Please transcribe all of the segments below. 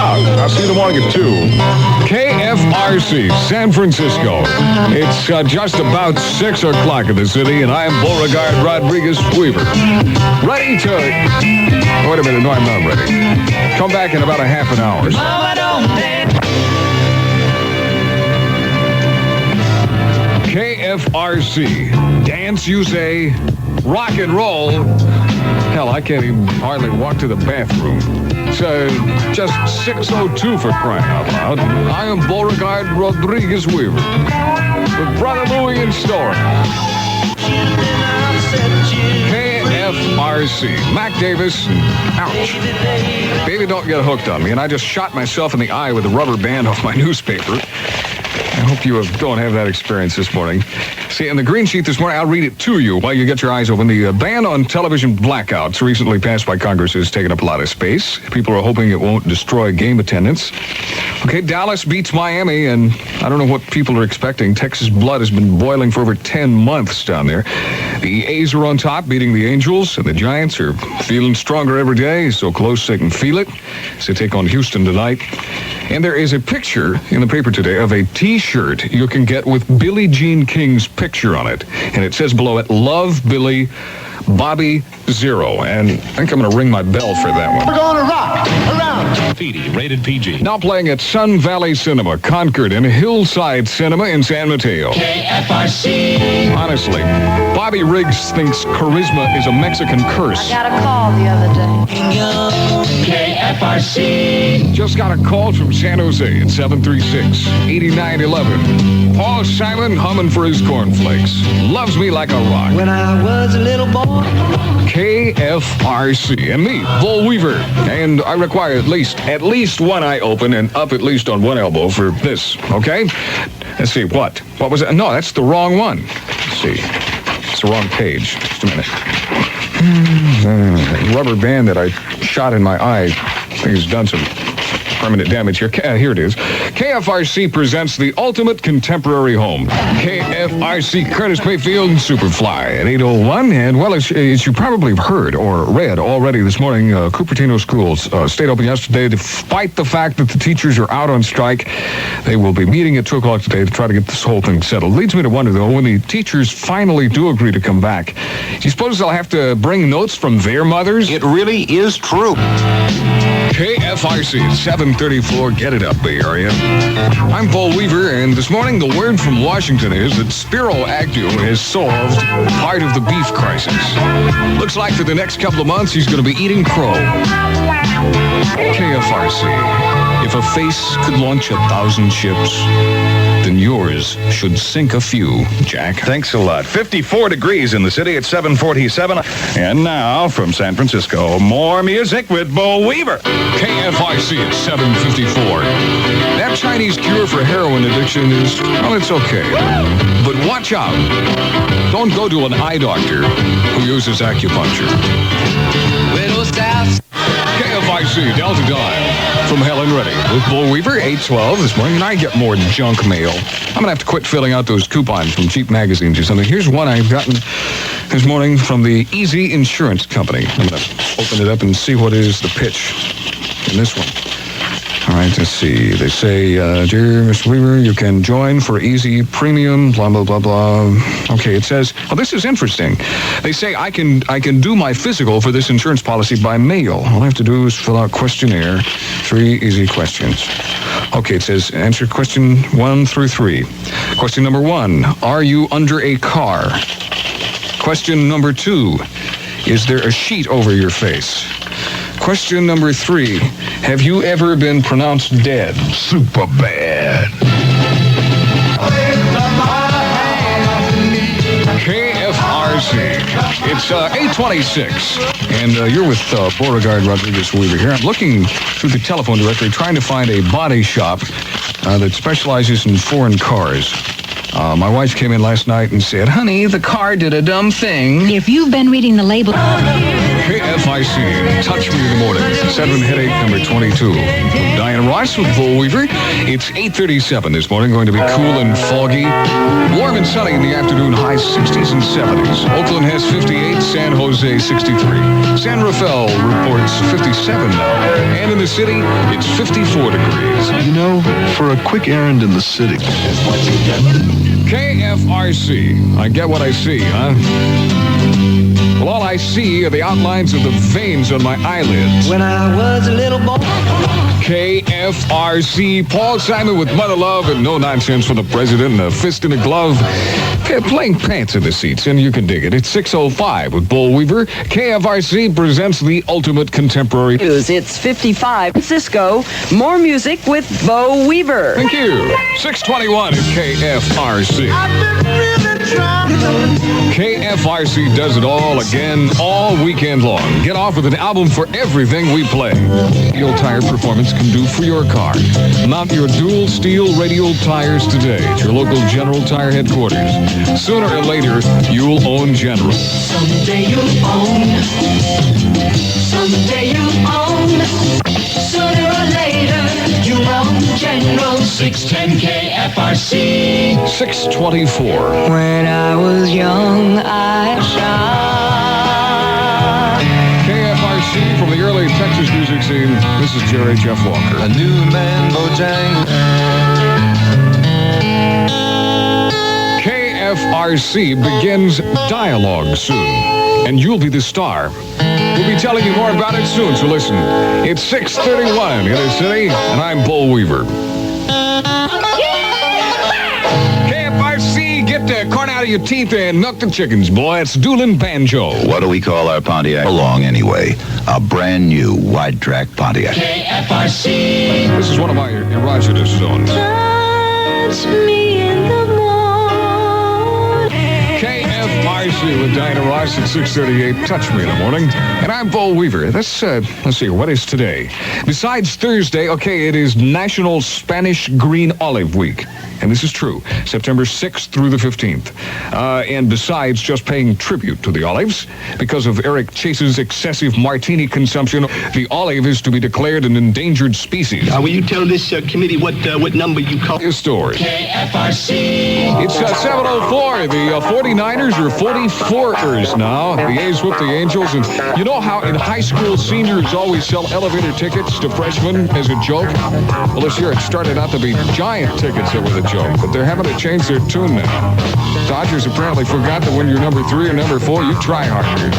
about. I'll see you in the morning at 2. KFRC, San Francisco. It's just about 6 o'clock in the city, and I am Beauregard Rodriguez Weaver. Ready to... Wait a minute, no, I'm not ready. Come back in about a half an hour. KFRC. Dance, you say? Rock and roll? Hell, I can't even hardly walk to the bathroom. It's just 6:02 for crying out loud. I am Beauregard Rodriguez Weaver with Brother Louie in store. KFRC. Mac Davis. Ouch. Baby, don't get hooked on me. And I just shot myself in the eye with a rubber band off my newspaper. I hope you don't have that experience this morning. See, in the green sheet this morning, I'll read it to you while you get your eyes open. The ban on television blackouts recently passed by Congress has taken up a lot of space. People are hoping it won't destroy game attendance. Okay, Dallas beats Miami, and I don't know what people are expecting. Texas blood has been boiling for over 10 months down there. The A's are on top, beating the Angels, and the Giants are feeling stronger every day, so close they can feel it. So they take on Houston tonight. And there is a picture in the paper today of a T-shirt you can get with Billie Jean King's picture on it. And it says below it, Love Billy, Bobby Zero. And I think I'm going to ring my bell for that one. We're going to rock around. Graffiti, rated PG. Now playing at Sun Valley Cinema, Concord, and Hillside Cinema in San Mateo. KFRC. Honestly, Bobby Riggs thinks charisma is a Mexican curse. I got a call the other day. KFRC. Just got a call from San Jose at 736-8911. Paul Simon humming for his cornflakes. Loves me like a rock. When I was a little boy. KFRC and me, Beau Weaver. And I require at least one eye open and up at least on one elbow for this, okay? Let's see, what? What was it? No, that's the wrong one. Let's see. It's the wrong page. Just a minute. Rubber band that I shot in my eye, I think it's done some permanent damage here. Here it is. KFRC presents the ultimate contemporary home. KFRC Curtis Mayfield and Superfly at 8:01. And, well, as you probably have heard or read already this morning, Cupertino schools stayed open yesterday despite the fact that the teachers are out on strike. They will be meeting at 2 o'clock today to try to get this whole thing settled. Leads me to wonder, though, when the teachers finally do agree to come back, do you suppose they'll have to bring notes from their mothers? It really is true. KFRC 734, get it up, Bay Area. I'm Beau Weaver, and this morning the word from Washington is that Spiro Agnew has solved part of the beef crisis. Looks like for the next couple of months he's going to be eating crow. KFRC, if a face could launch 1,000 ships, then yours should sink a few, Jack. Thanks a lot. 54 degrees in the city at 7:47. And now, from San Francisco, more music with Beau Weaver. KFRC at 7:54. That Chinese cure for heroin addiction is, well, it's okay. But watch out. Don't go to an eye doctor who uses acupuncture. KFRC, Delta Time, from Helen Reddy with Beau Weaver, 8:12 this morning, and I get more junk mail. I'm going to have to quit filling out those coupons from cheap magazines or something. Here's one I've gotten this morning from the Easy Insurance Company. I'm going to open it up and see what is the pitch in this one. All right, let's see. They say, dear Mr. Weaver, you can join for easy premium, blah, blah, blah, blah. Okay, it says, well, this is interesting. They say I can do my physical for this insurance policy by mail. All I have to do is fill out questionnaire, 3 easy questions. Okay, it says, answer question 1 through 3. Question number 1, are you under a car? Question number 2, is there a sheet over your face? Question number 3, have you ever been pronounced dead? Super bad. KFRC. It's 8:26, and you're with Beauregard Rodriguez Weaver here. I'm looking through the telephone directory trying to find a body shop that specializes in foreign cars. My wife came in last night and said, honey, the car did a dumb thing. If you've been reading the label... KFIC, touch me in the morning. 7 headache number 22. Diana Ross with Beau Weaver. It's 8:37 this morning, going to be cool and foggy. Warm and sunny in the afternoon, high 60s and 70s. Oakland has 58, San Jose 63. San Rafael reports 57 now. And in the city, it's 54 degrees. You know, for a quick errand in the city. KFRC. I get what I see, huh? Well, all I see are the outlines of the veins on my eyelids. When I was a little boy. KFRC. Paul Simon with Mother Love and No Nonsense for the President and a fist in a glove. Playing pants in the seats, and you can dig it. It's 6:05 with Beau Weaver. KFRC presents the ultimate contemporary. It's 55. Cisco. More music with Beau Weaver. Thank you. 6:21 at KFRC. KFRC does it all again all weekend long. Get off with an album for everything we play. Radial Tire Performance can do for your car. Mount your dual steel radial tires today at your local General Tire headquarters. Sooner or later, you'll own General. Someday you'll own. Someday you'll own. Sooner or later, you'll own General. 610 KFRC. 6:24. When I was young, I shot. KFRC from the early Texas music scene. This is Jerry Jeff Walker. A new man, Bojang. KFRC begins dialogue soon, and you'll be the star. We'll be telling you more about it soon, so listen. It's 6:31 in the city, and I'm Beau Weaver. KFRC, get the corn out of your teeth and milk the chickens, boy. It's Doolin Banjo. What do we call our Pontiac? Along anyway. A brand new wide track Pontiac. KFRC. This is one of my erogenous zones. Touch me in the morning. KFRC with Diana Ross at 6:38. Touch me in the morning. And I'm Beau Weaver. Let's see, what is today? Besides Thursday, okay, it is National Spanish Green Olive Week. And this is true, September 6th through the 15th. And besides just paying tribute to the olives, because of Eric Chase's excessive martini consumption, the olive is to be declared an endangered species. Will you tell this committee what number you call? His stores. KFRC. It's 7:04. The 49ers are 44ers now. The A's whip the Angels. And you know how in high school seniors always sell elevator tickets to freshmen as a joke? Well, this year it started out to be giant tickets that were the joke, but they're having to change their tune now. Dodgers apparently forgot that when you're number 3 or number 4, you try harder.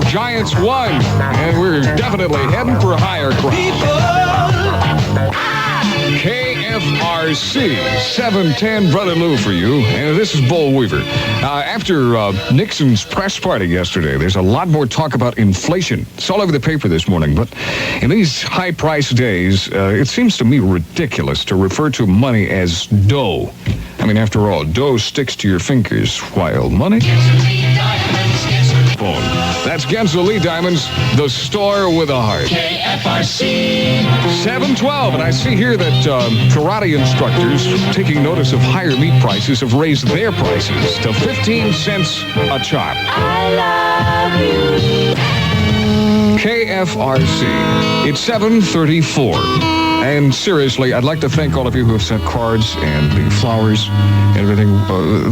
Giants won, and we're definitely heading for higher ground. KFRC 710 Brother Lou for you, and this is Beau Weaver. After Nixon's press party yesterday, there's a lot more talk about inflation. It's all over the paper this morning, but in these high-price days, it seems to me ridiculous to refer to money as dough. I mean, after all, dough sticks to your fingers, while money... That's Genzel Lee Diamonds, the store with a heart. KFRC. 7:12, and I see here that karate instructors taking notice of higher meat prices have raised their prices to 15 cents a chop. I love you. KFRC. It's 7:34. And seriously, I'd like to thank all of you who have sent cards and the flowers and everything.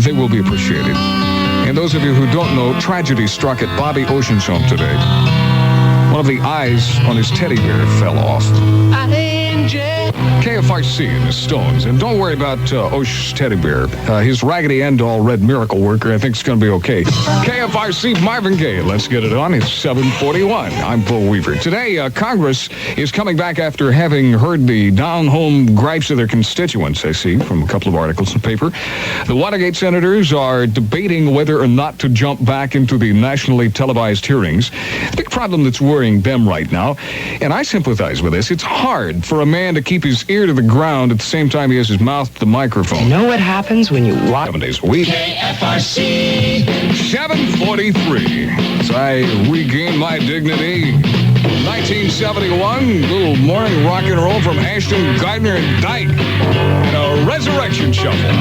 They will be appreciated. And those of you who don't know, tragedy struck at Bobby Ocean's home today. One of the eyes on his teddy bear fell off. KFRC and the Stones. And don't worry about Osh's teddy bear. His Raggedy End-All Red Miracle Worker, I think, is going to be okay. KFRC Marvin Gaye. Let's get it on. It's 7:41. I'm Beau Weaver. Today, Congress is coming back after having heard the down-home gripes of their constituents, I see, from a couple of articles in the paper. The Watergate senators are debating whether or not to jump back into the nationally televised hearings. Big problem that's worrying them right now. And I sympathize with this. It's hard for a man to keep his ear to the ground at the same time he has his mouth to the microphone. You know what happens when you watch 7 days a week. KFRC. 7:43. As I regain my dignity. 1971, little morning rock and roll from Ashton, Gardner, and Dyke. And a resurrection shuffle.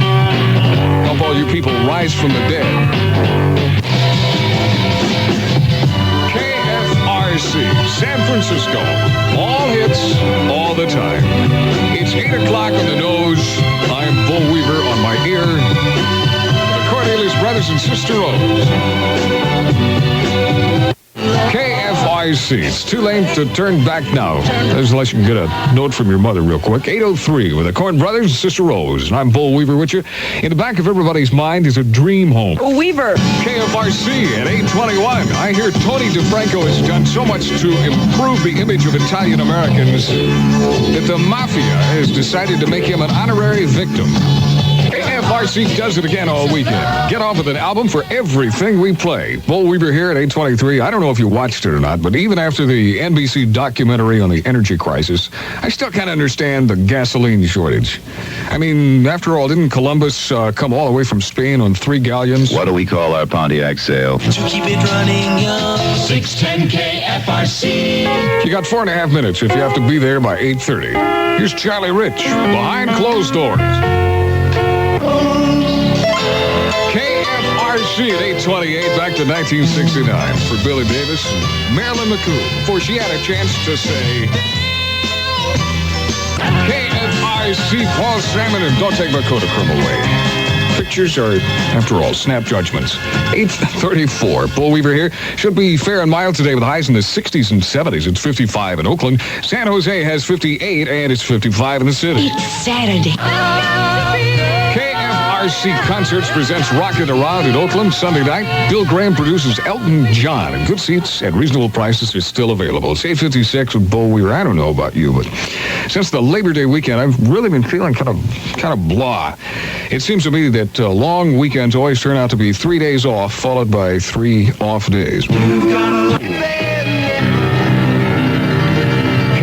Help all you people rise from the dead. KFRC, San Francisco. All hits, all the time. It's 8 o'clock on the nose. I'm Beau Weaver on my ear. The Cornelius Brothers and Sister Rose. KFRC. It's too late to turn back now. Unless you can get a note from your mother real quick. 803 with the Corn Brothers and Sister Rose. And I'm Beau Weaver with you. In the back of everybody's mind is a dream home. Weaver. KFRC at 821. I hear Tony DeFranco has done so much to improve the image of Italian Americans that the mafia has decided to make him an honorary victim. KFRC does it again all weekend. Get off with an album for everything we play. Beau Weaver here at 823. I don't know if you watched it or not, but even after the NBC documentary on the energy crisis, I still can't understand the gasoline shortage. I mean, after all, didn't Columbus come all the way from Spain on 3 galleons? What do we call our Pontiac sale? To keep it running young. 610 KFRC. You got 4.5 minutes if you have to be there by 8:30. Here's Charlie Rich, Behind Closed Doors. KFRC at 828, back to 1969 for Billy Davis and Marilyn McCoo, before she had a chance to say, KFRC, Paul Simon, and don't take my Kodachrome away. Pictures are, after all, snap judgments. 8:34. Beau Weaver here. Should be fair and mild today with highs in the 60s and 70s. It's 55 in Oakland. San Jose has 58, and it's 55 in the city. It's Saturday. KFRC Concerts presents Rockin' Around in Oakland Sunday night. Bill Graham produces Elton John, and good seats at reasonable prices are still available. It's 8:56 with Beau Weaver. I don't know about you, but since the Labor Day weekend, I've really been feeling kind of blah. It seems to me that long weekends always turn out to be 3 days off, followed by 3 off days.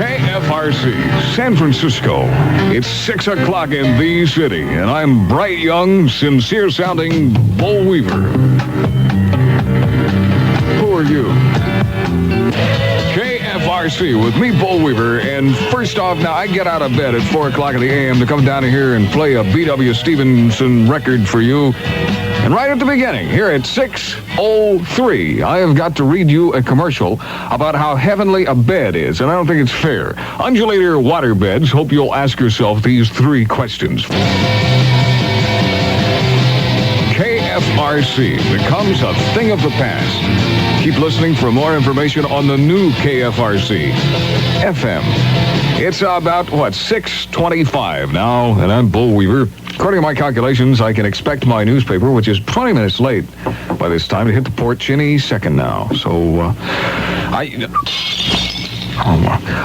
KFRC, San Francisco. It's 6 o'clock in the city, and I'm bright, young, sincere-sounding Beau Weaver. Who are you? KFRC with me, Beau Weaver, and first off, now I get out of bed at 4 o'clock in the a.m. to come down here and play a B.W. Stevenson record for you. And right at the beginning, here at 6:03, I have got to read you a commercial about how heavenly a bed is, and I don't think it's fair. Undulator water beds, hope you'll ask yourself these 3 questions. KFRC becomes a thing of the past. Keep listening for more information on the new KFRC FM. It's about, 6:25 now, and I'm Beau Weaver. According to my calculations, I can expect my newspaper, which is 20 minutes late by this time, to hit the porch any second now. So, I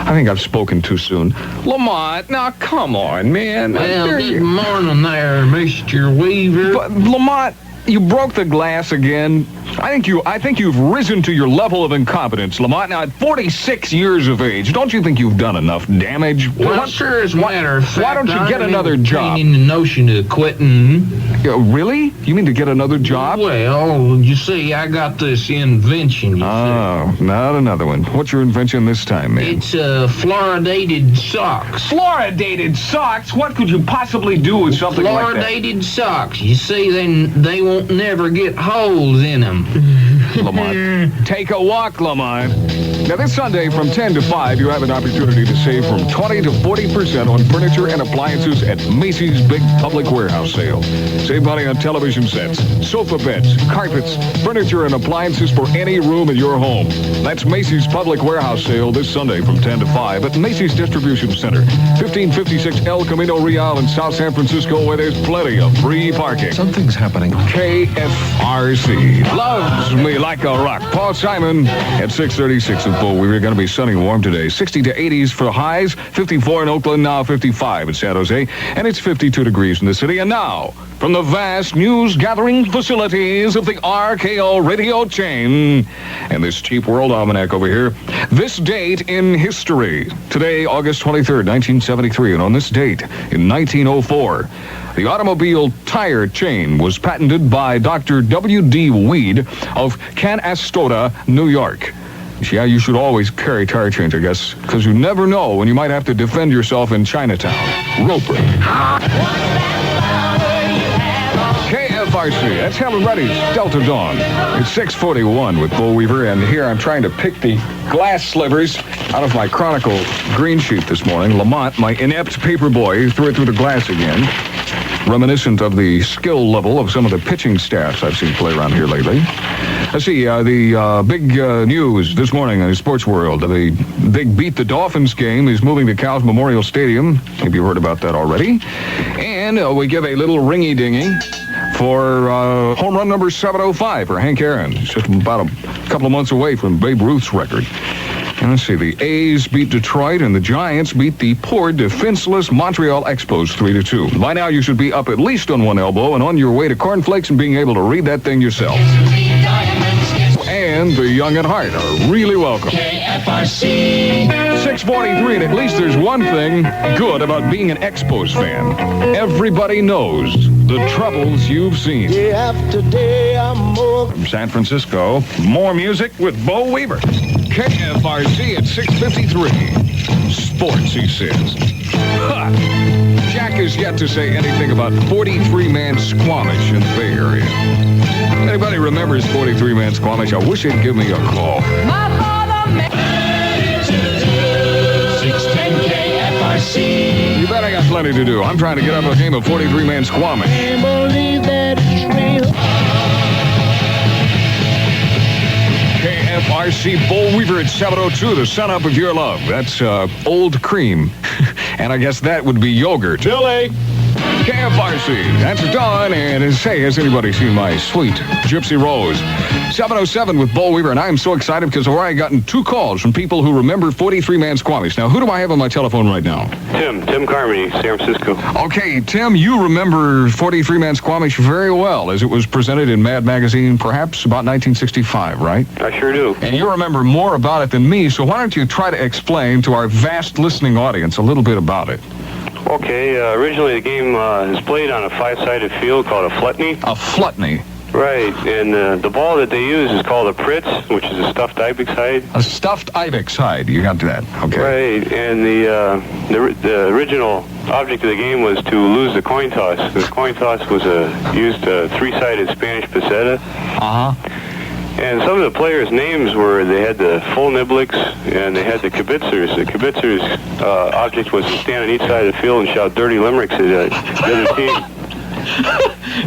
think I've spoken too soon. Lamont, now come on, man. Well, good morning there, Mr. Weaver. But, Lamont, you broke the glass again. I think you've risen to your level of incompetence, Lamont. Now, at 46 years of age, don't you think you've done enough damage? Well, sure, as a matter of fact, why don't you get another job? The notion of quitting. Really? You mean to get another job? Well, you see, I got this invention. Oh, not another one. What's your invention this time, man? It's fluoridated socks. Fluoridated socks? What could you possibly do with something like that? Fluoridated socks. You see, they won't never get holes in them. Lamont, take a walk, Lamont. Now, this Sunday from 10 to 5, you have an opportunity to save from 20 to 40% on furniture and appliances at Macy's Big Public Warehouse Sale. Save money on television sets, sofa beds, carpets, furniture, and appliances for any room in your home. That's Macy's Public Warehouse Sale this Sunday from 10 to 5 at Macy's Distribution Center, 1556 El Camino Real in South San Francisco, where there's plenty of free parking. Something's happening. KFRC loves me like a rock. Paul Simon at 6:36 with Beau. We're going to be sunny warm today. 60 to 80s for highs. 54 in Oakland, now 55 in San Jose. And it's 52 degrees in the city. And now, from the vast news-gathering facilities of the RKO radio chain and this cheap world almanac over here, this date in history. Today, August 23rd, 1973. And on this date, in 1904, the automobile tire chain was patented by Dr. W.D. Weed of Canastota, New York. Yeah, you should always carry tire chains, I guess, because you never know when you might have to defend yourself in Chinatown. Roper. KFRC KFRC. That's Helen Reddy's Delta Dawn. It's 6:41 with Beau Weaver, and here I'm trying to pick the glass slivers out of my Chronicle green sheet this morning. Lamont, my inept paper boy, threw it through the glass again. Reminiscent of the skill level of some of the pitching staffs I've seen play around here lately. Let's see, the big news this morning in the sports world. The big Beat the Dolphins game is moving to Cows Memorial Stadium. Maybe you heard about that already. And we give a little ringy-dingy for home run number 705 for Hank Aaron. It's just about a couple of months away from Babe Ruth's record. And let's see, the A's beat Detroit, and the Giants beat the poor, defenseless Montreal Expos 3-2. By now, you should be up at least on one elbow and on your way to cornflakes and being able to read that thing yourself. And the young at heart are really welcome. KFRC. 6:43, and at least there's one thing good about being an Expos fan. Everybody knows the troubles you've seen. Day after day, I'm more. From San Francisco, more music with Beau Weaver. KFRC at 6:53. Sports, he says. Ha! Jack has yet to say anything about 43-man Squamish in the Bay Area. Anybody remembers 43-man Squamish? I wish they'd give me a call. 610 KFRC. You bet I got plenty to do. I'm trying to get up a game of 43-man Squamish. Can't believe that it's real. KFRC Beau Weaver at 7:02, the sun up of your love. That's old cream. And I guess that would be yogurt. Billy. KFRC, that's Dawn, and hey, has anybody seen my sweet Gypsy Rose? 7:07 with Beau Weaver, and I am so excited because I've already gotten 2 calls from people who remember 43-man Squamish. Now, who do I have on my telephone right now? Tim Carmody, San Francisco. Okay, Tim, you remember 43-man Squamish very well, as it was presented in Mad Magazine, perhaps about 1965, right? I sure do. And you remember more about it than me, so why don't you try to explain to our vast listening audience a little bit about it? Okay, originally the game is played on a 5-sided field called a Flutney. A Flutney? Right, and the ball that they use is called a Pritz, which is a stuffed ibex hide. A stuffed ibex hide, you got that, okay. Right, and the original object of the game was to lose the coin toss. The coin toss was used a 3-sided Spanish peseta. Uh-huh. And some of the players' names were, they had the full Nibliks and they had the kibitzers. The kibitzers' object was to stand on each side of the field and shout dirty limericks at the other team.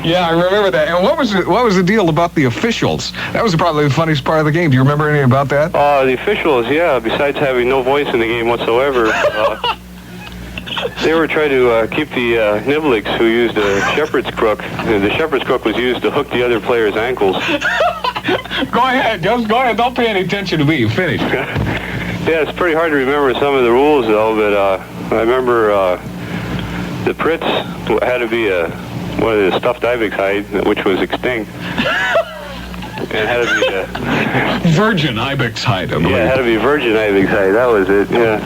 Yeah, I remember that. And what was the deal about the officials? That was probably the funniest part of the game. Do you remember anything about that? The officials, yeah, besides having no voice in the game whatsoever, they were trying to keep the Nibliks, who used a shepherd's crook. The shepherd's crook was used to hook the other player's ankles. Go ahead. Just go ahead. Don't pay any attention to me. Finish. Yeah, it's pretty hard to remember some of the rules, though, but I remember the Pritz had to be one of the stuffed ibex hide, which was extinct. It had to be virgin ibex hide, I believe. Yeah, it had to be virgin ibex hide. That was it, yeah.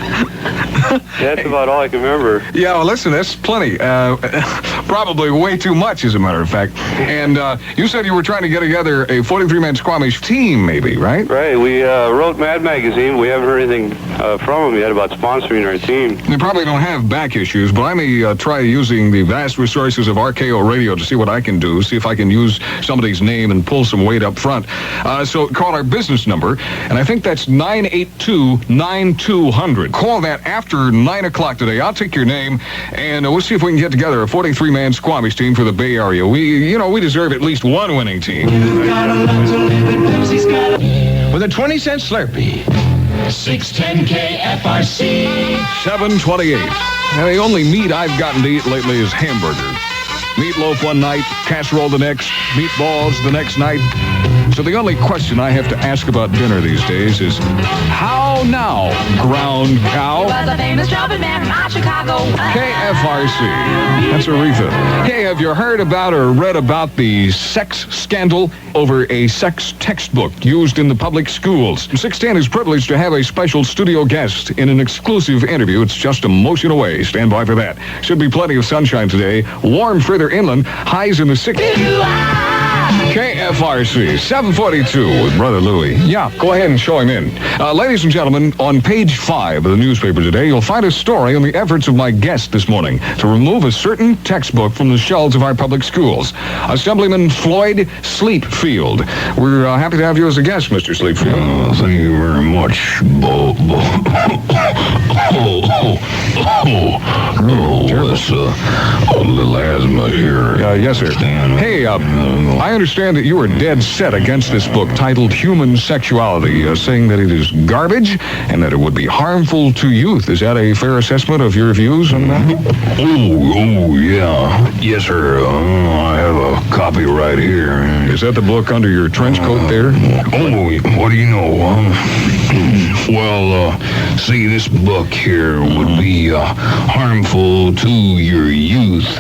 That's about all I can remember. Yeah, well, listen, that's plenty. Probably way too much, as a matter of fact. And you said you were trying to get together a 43-man Squamish team, maybe, right? Right. We wrote Mad Magazine. We haven't heard anything from them yet about sponsoring our team. They probably don't have back issues, but I may try using the vast resources of RKO Radio to see what I can do, see if I can use somebody's name and pull some weight up front. So call our business number, and I think that's 982-9200. Call that after 9 o'clock today. I'll take your name, and we'll see if we can get together a 43-man Squamish team for the Bay Area. We deserve at least one winning team. With a 20-cent Slurpee. 610 KFRC. 7:28. And the only meat I've gotten to eat lately is hamburgers. Meatloaf one night, casserole the next, meatballs the next night. So the only question I have to ask about dinner these days is, how now, ground cow? Was a famous trumpet man from Chicago. KFRC. That's Aretha. Hey, have you heard about or read about the sex scandal over a sex textbook used in the public schools? 610 is privileged to have a special studio guest in an exclusive interview. It's just a motion away. Stand by for that. Should be plenty of sunshine today. Warm further inland. Highs in the 60s. KFRC 742 with Brother Louie. Yeah, go ahead and show him in. Ladies and gentlemen, on page 5 of the newspaper today, you'll find a story on the efforts of my guest this morning to remove a certain textbook from the shelves of our public schools. Assemblyman Floyd Sleepfield. We're happy to have you as a guest, Mr. Sleepfield. Thank you very much, Beau. It's a little asthma here. Yes, sir. Hey, I understand that you are dead set against this book titled Human Sexuality, saying that it is garbage and that it would be harmful to youth. Is that a fair assessment of your views on that? Oh, yeah. Yes, sir. I have a copy right here. Is that the book under your trench coat there? What do you know? Well, see, this book here would be harmful to your youth.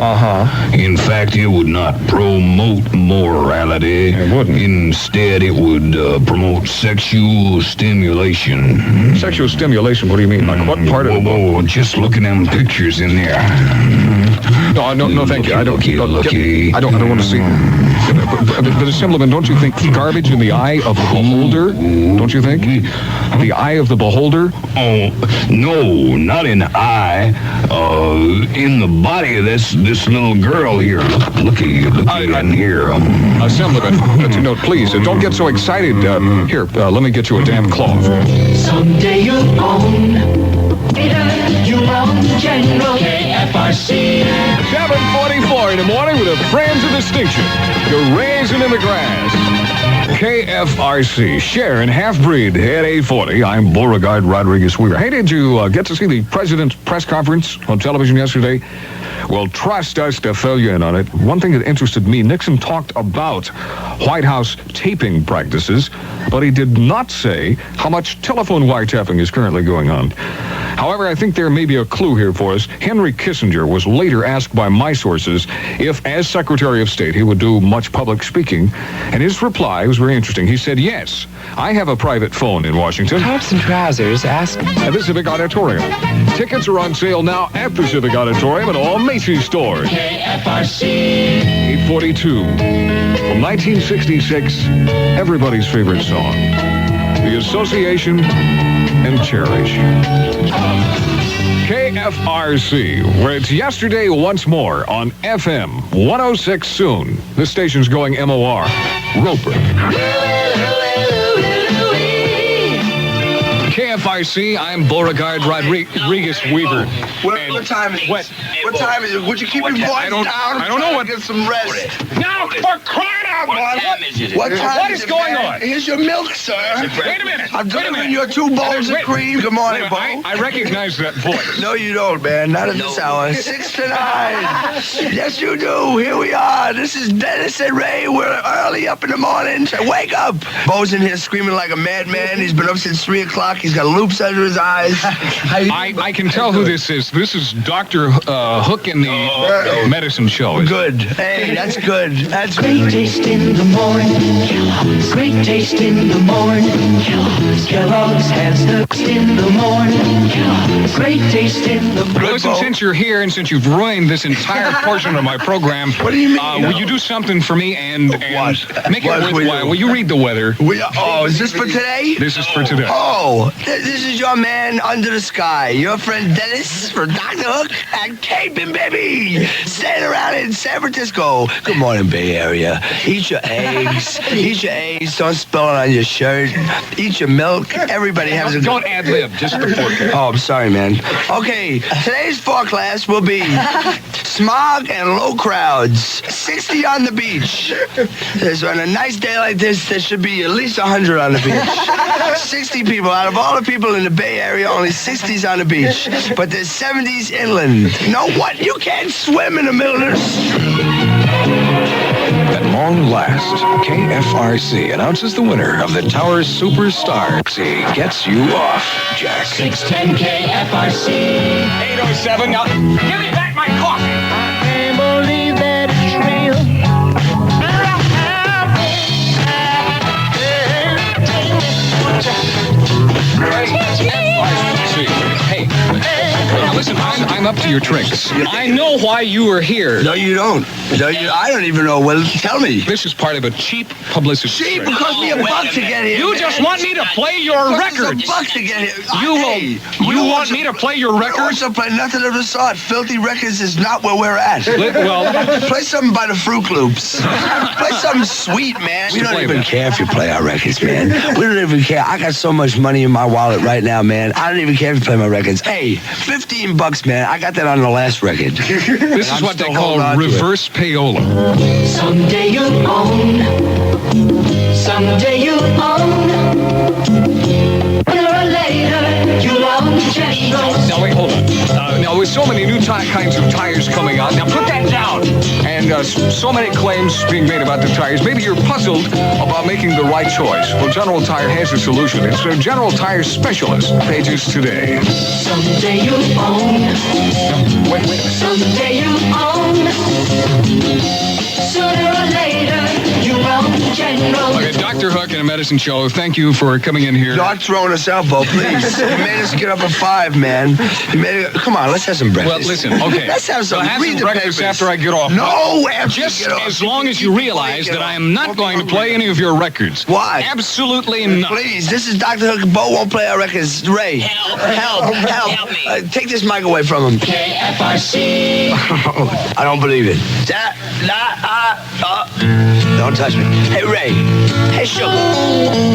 In fact, it would not promote morality. It wouldn't. Instead, it would promote sexual stimulation. Sexual stimulation? What do you mean? Like what part of the book? Whoa, just look at them pictures in there. No, thank you. I don't want to see. But Assemblyman, don't you think garbage in the eye of the beholder? Don't you think? The eye of the beholder? Oh, no, not in the eye. In the body of this little girl here. Looky in here. Assemblyman, no, please, don't get so excited. Here, let me get you a damn cloth. Someday you'll own General KFRC. 7:44 in the morning with a friends of distinction. You're raising in the grass. KFRC, Sharon Half-Breed at 8:40. I'm Beauregard Rodriguez Weaver. Hey, did you get to see the president's press conference on television yesterday? Well, trust us to fill you in on it. One thing that interested me, Nixon talked about White House taping practices, but he did not say how much telephone wiretapping is currently going on. However, I think there may be a clue here for us. Henry Kissinger was later asked by my sources if, as Secretary of State, he would do much public speaking, and his reply was very interesting. He said, yes, I have a private phone in Washington. Tops and trousers, ask at the Civic Auditorium. Tickets are on sale now at the Civic Auditorium and all Macy's stores. KFRC 842. From 1966, everybody's favorite song. The Association and Cherish. KFRC, where it's yesterday once more on FM 106 soon. This station's going MOR. Roper. KFRC, I'm Beauregard Rodriguez Weaver. What time is it? What time is it? Would you keep your voice down? I don't know what. Get some rest. Now, for crying out loud! What is going on? Here's your milk, sir. Wait a minute. I'm delivering your 2 bowls of cream. Good morning, Beau. I recognize that voice. No, you don't, man. Not at this hour. 6 to 9. Yes, you do. Here we are. This is Dennis and Ray. We're early up in the morning. Wake up. Beau's in here screaming like a madman. He's been up since 3 o'clock. He's got loops under his eyes. I can tell who this is. This is Dr. Hook in the medicine show. Good. Hey, that's good. That's great taste in the morning. Kellogg's. Great taste in the morning. Kellogg's. Kellogg's has the taste in the morning. Kellogg's. Great taste in the morning. Listen, since you're here and since you've ruined this entire portion of my program, what do you mean? Will you do something for me and make it worthwhile? Will you read the weather? Is this for today? This is for today. Oh, this is your man under the sky. Your friend Dennis for Dr. Hook and Caping, baby. Staying around in San Francisco. Good morning, Bay Area. Eat your eggs. Eat your eggs. Don't spill it on your shirt. Eat your milk. Everybody has a... Don't ad-lib, just the forecast. Oh, I'm sorry, man. Okay, today's forecast will be smog and low crowds. 60 on the beach. So on a nice day like this, there should be at least 100 on the beach. 60 people. Out of all the people in the Bay Area, only 60's on the beach. But there's 70's inland. No, what? You can't swim in the middle of the street. At long last, KFRC announces the winner of the Towers Superstar. C gets you off, Jack. 610 KFRC 807. Now, give me back my coffee. I can't believe that it's real. Hey, now listen, I'm up to your tricks. I know why you were here. No, you don't. No, I don't even know. Well, tell me. This is part of a cheap publicity Cheap? trick. It cost me a buck to get here. You just want me to play your records. It cost us a buck to get here. You want me to play your records? I don't play nothing of the sort. Filthy Records is not where we're at. Well, play something by the Fruit Loops. Play something sweet, man. We don't even care if you play our records, man. We don't even care. I got so much money in my wallet right now, man. I don't even care if you play my records. Hey, $15, man. I got that on the last record. This is what they call reverse payola. Someday you'll own. Someday you'll own. Sooner or later, you'll own General. Now, wait, hold on. Now, with so many new kinds of tires coming out, now put that down. And so many claims being made about the tires, maybe you're puzzled about making the right choice. Well, General Tire has a solution. It's a General Tire Specialist. Pages today. Someday you'll own. Wait a minute. Someday you'll own. Sooner or later, you'll own General. Okay, Dr. Hook and a Medicine Show, thank you for coming in here. Not throwing us out, Beau, please. You made us get up at 5, man. Come on, let's have some breakfast. Well, listen, okay. Let's have some. I'll have Read some the breakfast papers. after I get off. No, after Just you get off. as long as you realize that I am not going to play any of your records. Why? Absolutely not. Please, this is Dr. Hook. Beau won't play our records. Ray, help me. Take this mic away from him. KFRC. I don't believe it. Don't touch me. Hey, Ray. Hey, Sugar.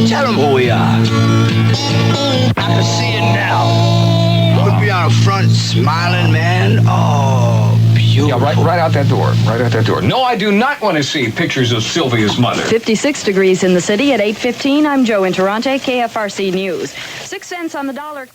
Tell them who we are. I can see it now. Put me on the front, smiling, man. Oh, beautiful. Yeah, right out that door. Right out that door. No, I do not want to see pictures of Sylvia's mother. 56 degrees in the city at 8:15. I'm Joe in Toronto, KFRC News. 6 cents on the dollar.